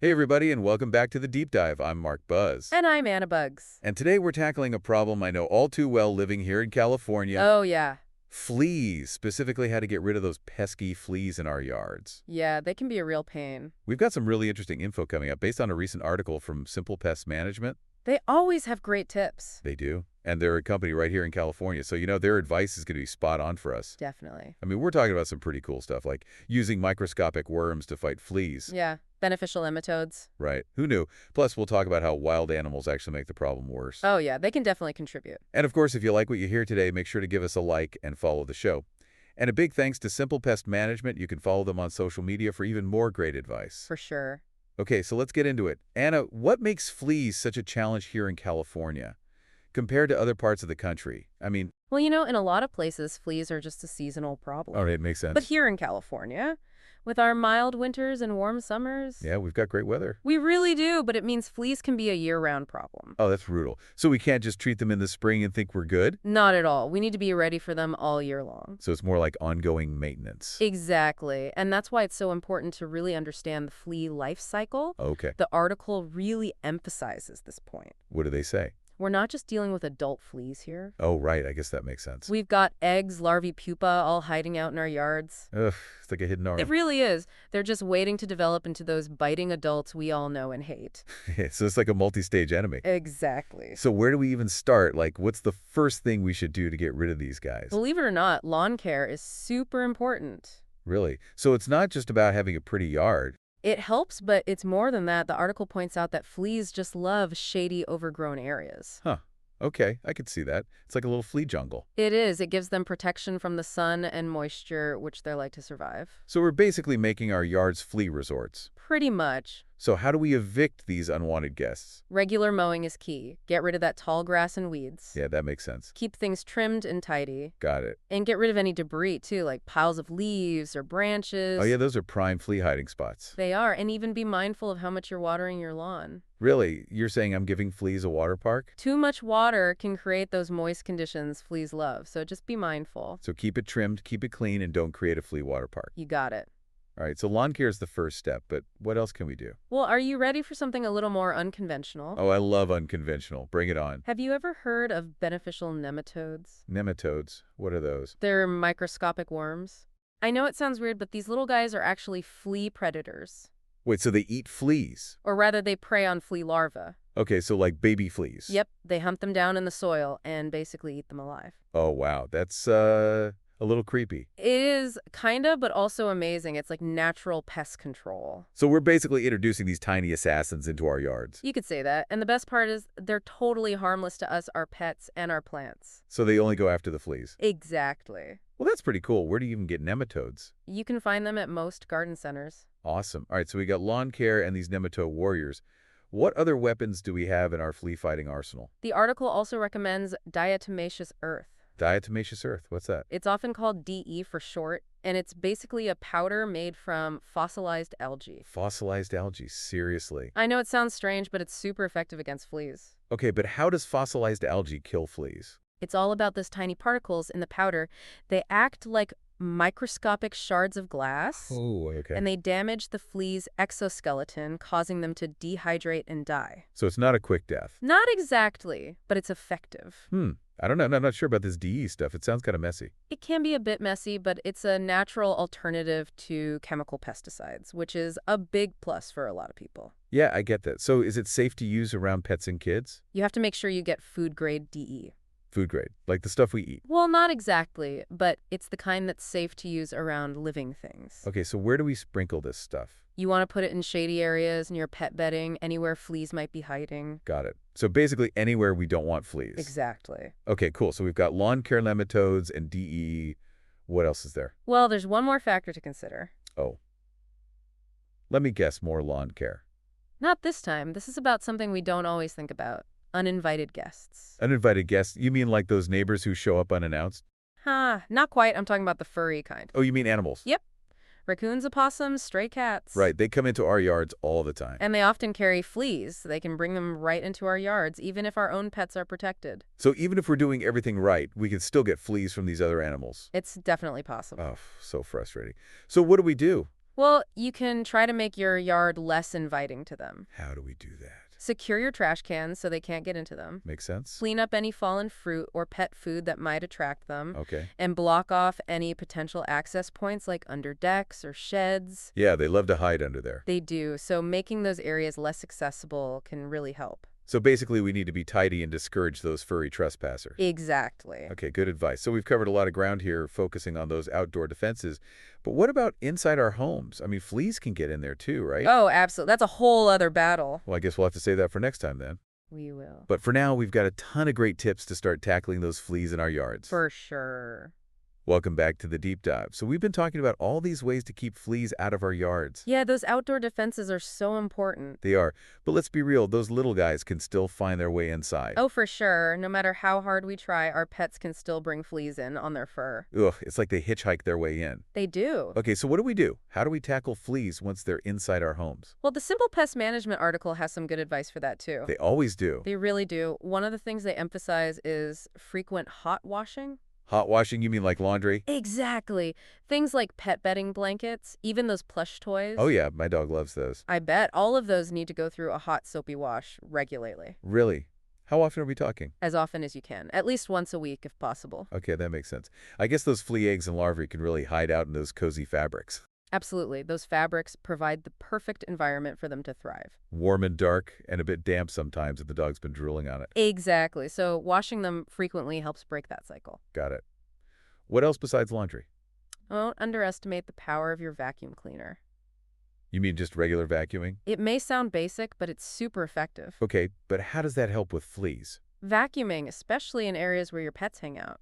Hey everybody, and welcome back to the Deep Dive. I'm Mark Buzz. And I'm Anna Bugs. And today we're tackling a problem I know all too well living here in California. Oh, yeah. Fleas, specifically how to get rid of those pesky fleas in our yards. Yeah, they can be a real pain. We've got some really interesting info coming up based on a recent article from Simple Pest Management. They always have great tips. They do. And they're a company right here in California, so their advice is going to be spot on for us. Definitely. I mean, we're talking about some pretty cool stuff, like using microscopic worms to fight fleas. Yeah, beneficial nematodes. Right. Who knew? Plus, we'll talk about how wild animals actually make the problem worse. Oh, yeah, they can definitely contribute. And of course, if you like what you hear today, make sure to give us a like and follow the show. And a big thanks to Simple Pest Management. You can follow them on social media for even more great advice. For sure. Okay, so let's get into it. Anna, what makes fleas such a challenge here in California compared to other parts of the country? I mean, Well, in a lot of places, fleas are just a seasonal problem. all right, makes sense. But here in California, with our mild winters and warm summers, Yeah, we've got great weather. we really do, but it means fleas can be a year-round problem. Oh, that's brutal. So we can't just treat them in the spring and think we're good? Not at all. We need to be ready for them all year long. So it's more like ongoing maintenance. Exactly. And that's why it's so important to really understand the flea life cycle. Okay. The article really emphasizes this point. What do they say? We're not just dealing with adult fleas here. Oh, right. I guess that makes sense. We've got eggs, larvae, pupa all hiding out in our yards. Ugh, it's like a hidden arm. It really is. They're just waiting to develop into those biting adults we all know and hate. So it's like a multi-stage enemy. Exactly. So where do we even start? Like, what's the first thing we should do to get rid of these guys? Believe it or not, lawn care is super important. Really? So it's not just about having a pretty yard. It helps, but it's more than that. The article points out that fleas just love shady, overgrown areas. Huh. Okay, I could see that. It's like a little flea jungle. It is. It gives them protection from the sun and moisture, which they like to survive. So we're basically making our yards flea resorts. Pretty much. So how do we evict these unwanted guests? Regular mowing is key. Get rid of that tall grass and weeds. Yeah, that makes sense. Keep things trimmed and tidy. Got it. And get rid of any debris, too, like piles of leaves or branches. Oh yeah, those are prime flea hiding spots. They are. And even be mindful of how much you're watering your lawn. Really? You're saying I'm giving fleas a water park? Too much water can create those moist conditions fleas love, so just be mindful. So keep it trimmed, keep it clean, and don't create a flea water park. You got it. All right, so lawn care is the first step, but what else can we do? Well, are you ready for something a little more unconventional? Oh, I love unconventional. Bring it on. Have you ever heard of beneficial nematodes? Nematodes. What are those? They're microscopic worms. I know it sounds weird, but these little guys are actually flea predators. Wait, so they eat fleas? Or rather, they prey on flea larvae. Okay, so like baby fleas. Yep, they hunt them down in the soil and basically eat them alive. Oh, wow. That's, a little creepy. It is kinda, but also amazing. It's like natural pest control. So we're basically introducing these tiny assassins into our yards. You could say that. And the best part is they're totally harmless to us, our pets, and our plants. So they only go after the fleas. Exactly. Well, that's pretty cool. Where do you even get nematodes? You can find them at most garden centers. Awesome. All right, so we got lawn care and these nematode warriors. What other weapons do we have in our flea-fighting arsenal? The article also recommends diatomaceous earth. Diatomaceous earth. What's that? It's often called DE for short, and it's basically a powder made from fossilized algae. Fossilized algae. Seriously. I know it sounds strange, but it's super effective against fleas. Okay, but how does fossilized algae kill fleas? It's all about those tiny particles in the powder. They act like microscopic shards of glass, Oh, okay. and they damage the flea's exoskeleton, causing them to dehydrate and die. So it's not a quick death. Not exactly, but it's effective. I don't know. I'm not sure about this DE stuff. It sounds kind of messy. It can be a bit messy, but it's a natural alternative to chemical pesticides, which is a big plus for a lot of people. Yeah, I get that. So is it safe to use around pets and kids? You have to make sure you get food-grade DE. Food grade, like the stuff we eat. Well, not exactly, but it's the kind that's safe to use around living things. Okay, so where do we sprinkle this stuff? You want to put it in shady areas, near pet bedding, anywhere fleas might be hiding. Got it. So basically anywhere we don't want fleas. Exactly. Okay, cool. So we've got lawn care nematodes and DE. What else is there? Well, there's one more factor to consider. Oh. Let me guess, more lawn care. Not this time. This is about something we don't always think about. Uninvited guests. Uninvited guests? You mean like those neighbors who show up unannounced? Not quite. I'm talking about the furry kind. Oh, you mean animals? Yep. Raccoons, opossums, stray cats. Right, they come into our yards all the time. And they often carry fleas. They can bring them right into our yards, even if our own pets are protected. So even if we're doing everything right, we can still get fleas from these other animals. It's definitely possible. Oh, so frustrating. So what do we do? Well, you can try to make your yard less inviting to them. How do we do that? Secure your trash cans so they can't get into them. Makes sense? Clean up any fallen fruit or pet food that might attract them. Okay. And block off any potential access points like under decks or sheds. Yeah, they love to hide under there. They do, so making those areas less accessible can really help. So basically, we need to be tidy and discourage those furry trespassers. Exactly. Okay, good advice. So we've covered a lot of ground here, focusing on those outdoor defenses. But what about inside our homes? I mean, fleas can get in there too, right? Oh, absolutely. That's a whole other battle. Well, I guess we'll have to save that for next time then. We will. But for now, we've got a ton of great tips to start tackling those fleas in our yards. For sure. Welcome back to the deep dive. So we've been talking about all these ways to keep fleas out of our yards. Yeah, those outdoor defenses are so important. They are. But let's be real, those little guys can still find their way inside. Oh, for sure. No matter how hard we try, our pets can still bring fleas in on their fur. Ugh, it's like they hitchhike their way in. They do. Okay, so what do we do? How do we tackle fleas once they're inside our homes? Well, the Simple Pest Management article has some good advice for that, too. They always do. They really do. One of the things they emphasize is frequent hot washing. Hot washing, you mean like laundry? Exactly. Things like pet bedding blankets, even those plush toys. Oh yeah, my dog loves those. I bet all of those need to go through a hot soapy wash regularly. Really? How often are we talking? As often as you can. At least once a week if possible. Okay, that makes sense. I guess those flea eggs and larvae can really hide out in those cozy fabrics. Absolutely. Those fabrics provide the perfect environment for them to thrive. Warm and dark and a bit damp sometimes if the dog's been drooling on it. Exactly. So washing them frequently helps break that cycle. Got it. What else besides laundry? Don't underestimate the power of your vacuum cleaner. You mean just regular vacuuming? It may sound basic, but it's super effective. Okay, but how does that help with fleas? Vacuuming, especially in areas where your pets hang out.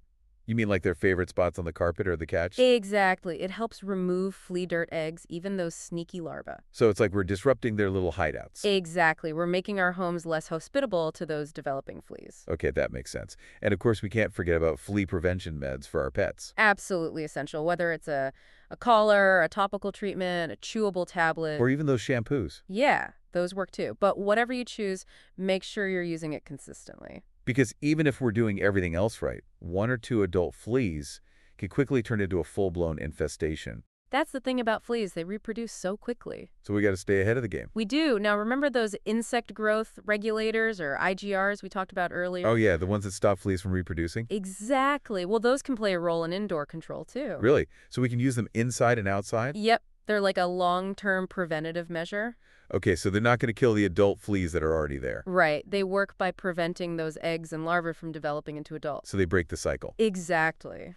You mean like their favorite spots on the carpet or the couch? Exactly. It helps remove flea dirt eggs, even those sneaky larvae. So it's like we're disrupting their little hideouts. Exactly. We're making our homes less hospitable to those developing fleas. Okay, that makes sense. And of course, we can't forget about flea prevention meds for our pets. Absolutely essential, whether it's a collar, a topical treatment, a chewable tablet. Or even those shampoos. Yeah, those work too. But whatever you choose, make sure you're using it consistently. Because even if we're doing everything else right, 1 or 2 adult fleas can quickly turn into a full-blown infestation. That's the thing about fleas. They reproduce so quickly. So we got to stay ahead of the game. We do. Now, remember those insect growth regulators or IGRs we talked about earlier? Oh yeah, the ones that stop fleas from reproducing? Exactly. Well, those can play a role in indoor control too. Really? So we can use them inside and outside? Yep. They're like a long-term preventative measure. Okay, so they're not going to kill the adult fleas that are already there. Right. They work by preventing those eggs and larvae from developing into adults. So they break the cycle. Exactly.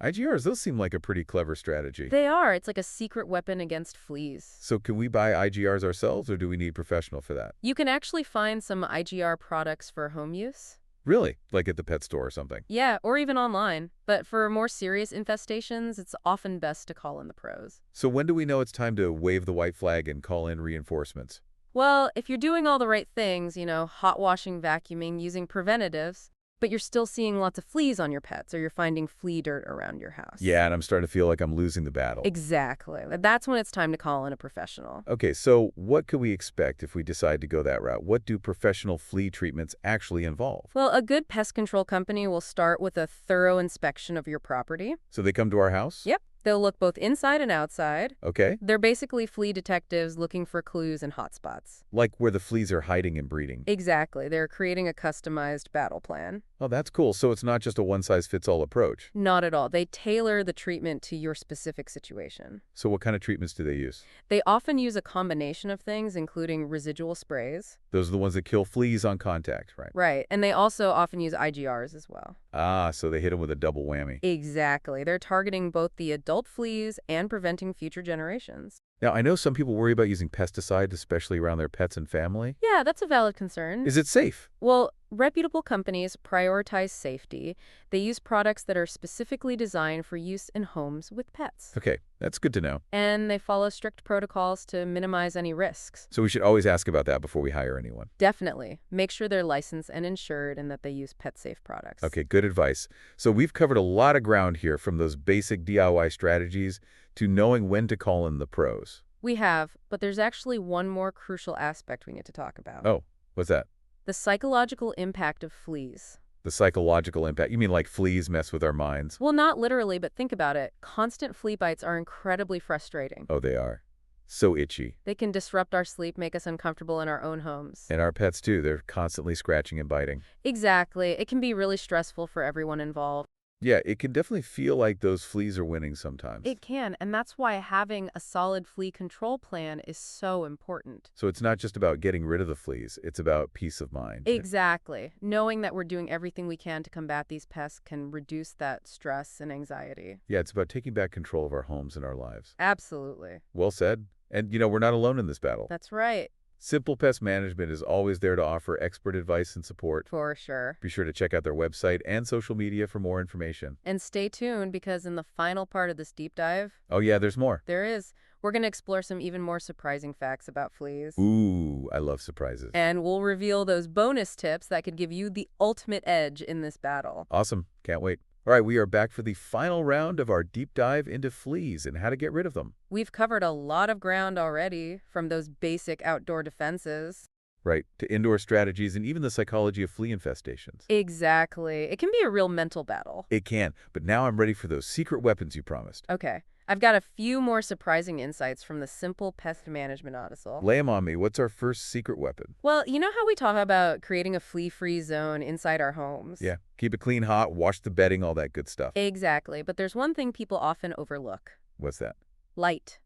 IGRs, those seem like a pretty clever strategy. They are. It's like a secret weapon against fleas. So can we buy IGRs ourselves, or do we need professional for that? You can actually find some IGR products for home use. Really? Like at the pet store or something? Yeah, or even online. But for more serious infestations, it's often best to call in the pros. So when do we know it's time to wave the white flag and call in reinforcements? Well, if you're doing all the right things, hot washing, vacuuming, using preventatives, but you're still seeing lots of fleas on your pets or you're finding flea dirt around your house. Yeah, and I'm starting to feel like I'm losing the battle. Exactly. That's when it's time to call in a professional. Okay, so what could we expect if we decide to go that route? What do professional flea treatments actually involve? Well, a good pest control company will start with a thorough inspection of your property. So they come to our house? Yep. They'll look both inside and outside. Okay. They're basically flea detectives looking for clues and hotspots. Like where the fleas are hiding and breeding. Exactly. They're creating a customized battle plan. Oh, that's cool. So it's not just a one-size-fits-all approach. Not at all. They tailor the treatment to your specific situation. So what kind of treatments do they use? They often use a combination of things, including residual sprays. Those are the ones that kill fleas on contact, right? Right. And they also often use IGRs as well. Ah, so they hit them with a double whammy. Exactly. They're targeting both the adult fleas and preventing future generations. Now, I know some people worry about using pesticides, especially around their pets and family. Yeah, that's a valid concern. Is it safe? Well, reputable companies prioritize safety. They use products that are specifically designed for use in homes with pets. Okay, that's good to know. And they follow strict protocols to minimize any risks. So we should always ask about that before we hire anyone. Definitely. Make sure they're licensed and insured and that they use pet-safe products. Okay, good advice. So we've covered a lot of ground here, from those basic DIY strategies to knowing when to call in the pros. We have, but there's actually one more crucial aspect we need to talk about. Oh, what's that? The psychological impact of fleas. The psychological impact. You mean like fleas mess with our minds? Well, not literally, but think about it. Constant flea bites are incredibly frustrating. Oh, they are. So itchy. They can disrupt our sleep, make us uncomfortable in our own homes. And our pets, too. They're constantly scratching and biting. Exactly. It can be really stressful for everyone involved. Yeah, it can definitely feel like those fleas are winning sometimes. It can, and that's why having a solid flea control plan is so important. So it's not just about getting rid of the fleas, it's about peace of mind. Exactly. Knowing that we're doing everything we can to combat these pests can reduce that stress and anxiety. Yeah, it's about taking back control of our homes and our lives. Absolutely. Well said. And, we're not alone in this battle. That's right. Simple Pest Management is always there to offer expert advice and support. For sure. Be sure to check out their website and social media for more information. And stay tuned because in the final part of this deep dive, Oh yeah, there's more. there is. We're going to explore some even more surprising facts about fleas. Ooh, I love surprises. And we'll reveal those bonus tips that could give you the ultimate edge in this battle. Awesome. Can't wait. All right, we are back for the final round of our deep dive into fleas and how to get rid of them. We've covered a lot of ground already, from those basic outdoor defenses. Right, to indoor strategies and even the psychology of flea infestations. Exactly. It can be a real mental battle. It can, but now I'm ready for those secret weapons you promised. Okay. I've got a few more surprising insights from the Simple Pest Management article. Lay 'em on me. What's our first secret weapon? Well, you know how we talk about creating a flea-free zone inside our homes? Yeah, keep it clean, hot, wash the bedding, all that good stuff. Exactly. But there's one thing people often overlook. What's that? Light.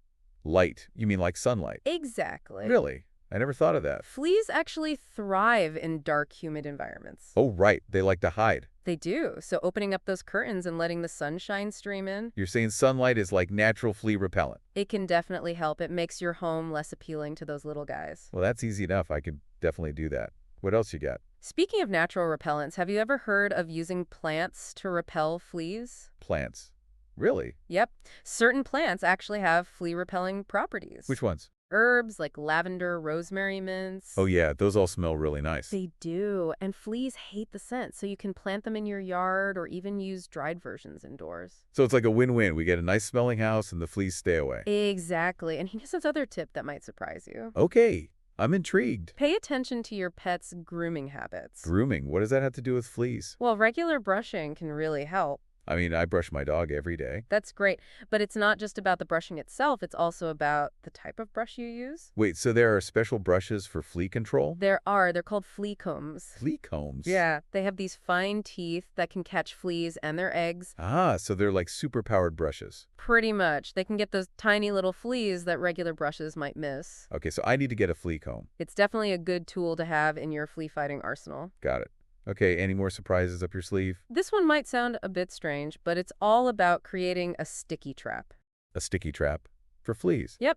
Light. You mean like sunlight? Exactly. Really? I never thought of that. Fleas actually thrive in dark, humid environments. Oh, right. They like to hide. They do. So opening up those curtains and letting the sunshine stream in, You're saying sunlight is like natural flea repellent. it can definitely help. It makes your home less appealing to those little guys. Well, that's easy enough. I could definitely do that. What else you got? Speaking of natural repellents, have you ever heard of using plants to repel fleas? Plants. Really? Yep. Certain plants actually have flea-repelling properties. Which ones? Herbs like lavender, rosemary, mints. Oh, yeah. Those all smell really nice. They do, and fleas hate the scent, so you can plant them in your yard or even use dried versions indoors. So it's like a win-win. We get a nice smelling house and the fleas stay away. Exactly, and here's this other tip that might surprise you. Okay. I'm intrigued. Pay attention to your pet's grooming habits. Grooming. What does that have to do with fleas? Well, regular brushing can really help. I mean, I brush my dog every day. That's great, but it's not just about the brushing itself, it's also about the type of brush you use. Wait, so there are special brushes for flea control? They're called flea combs. Flea combs? Yeah, they have these fine teeth that can catch fleas and their eggs. Ah, so they're like super-powered brushes. Pretty much. They can get those tiny little fleas that regular brushes might miss. Okay, so I need to get a flea comb. It's definitely a good tool to have in your flea-fighting arsenal. Got it. Okay, any more surprises up your sleeve? This one might sound a bit strange, but it's all about creating a sticky trap. A sticky trap? For fleas? Yep.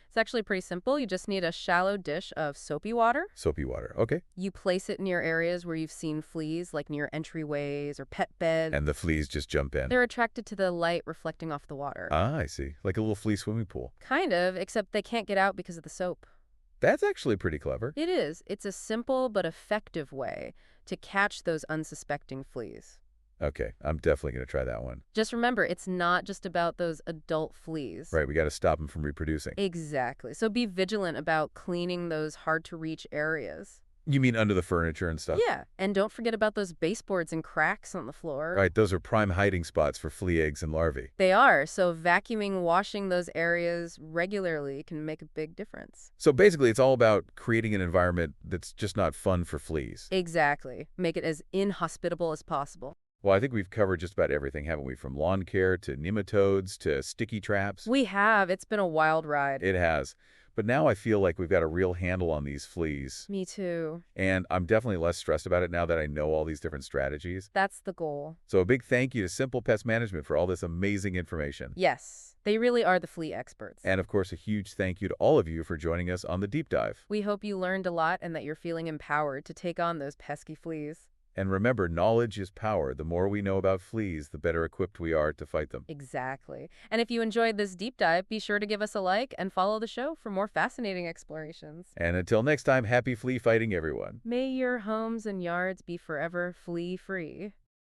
It's actually pretty simple. You just need a shallow dish of soapy water. Soapy water. Okay. You place it near areas where you've seen fleas, like near entryways or pet beds. And the fleas just jump in. They're attracted to the light reflecting off the water. Ah, I see. Like a little flea swimming pool. Kind of, except they can't get out because of the soap. That's actually pretty clever. It is. It's a simple but effective way to catch those unsuspecting fleas. Okay, I'm definitely going to try that one. Just remember, it's not just about those adult fleas. Right, we got to stop them from reproducing. Exactly. So be vigilant about cleaning those hard-to-reach areas. You mean under the furniture and stuff? Yeah, and don't forget about those baseboards and cracks on the floor. Right, those are prime hiding spots for flea eggs and larvae. They are, so vacuuming, washing those areas regularly can make a big difference. So basically, it's all about creating an environment that's just not fun for fleas. Exactly. Make it as inhospitable as possible. Well, I think we've covered just about everything, haven't we? From lawn care to nematodes to sticky traps. We have. It's been a wild ride. It has. But now I feel like we've got a real handle on these fleas. Me too. And I'm definitely less stressed about it now that I know all these different strategies. That's the goal. So a big thank you to Simple Pest Management for all this amazing information. Yes, they really are the flea experts. And of course, a huge thank you to all of you for joining us on the deep dive. We hope you learned a lot and that you're feeling empowered to take on those pesky fleas. And remember, knowledge is power. The more we know about fleas, the better equipped we are to fight them. Exactly. And if you enjoyed this deep dive, be sure to give us a like and follow the show for more fascinating explorations. And until next time, happy flea fighting, everyone. May your homes and yards be forever flea-free.